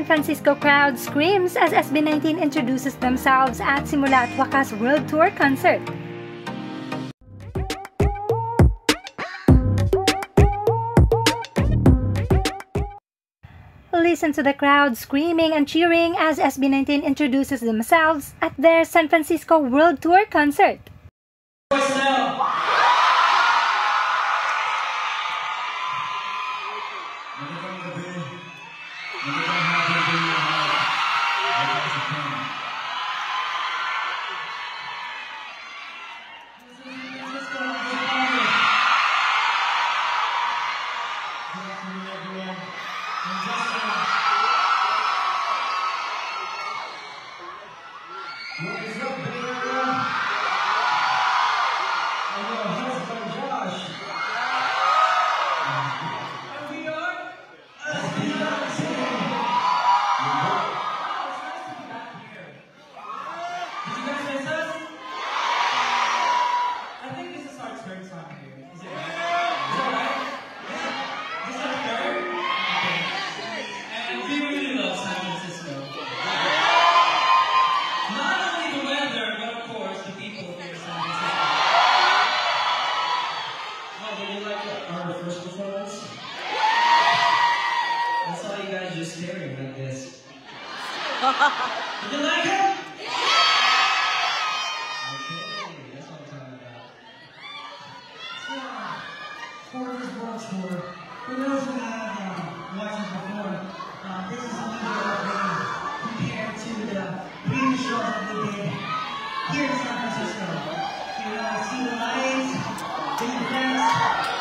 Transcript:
Francisco crowd screams as SB19 introduces themselves at Simula at Wakas World Tour concert. Listen to the crowd screaming and cheering as SB19 introduces themselves at their San Francisco World Tour concert. Did you like it? Okay, that's what I'm talking about. Porter's World Tour. For those who have watched it before, this is a little bit compared to the previous shows that we did here in San Francisco. You see the lights, the events.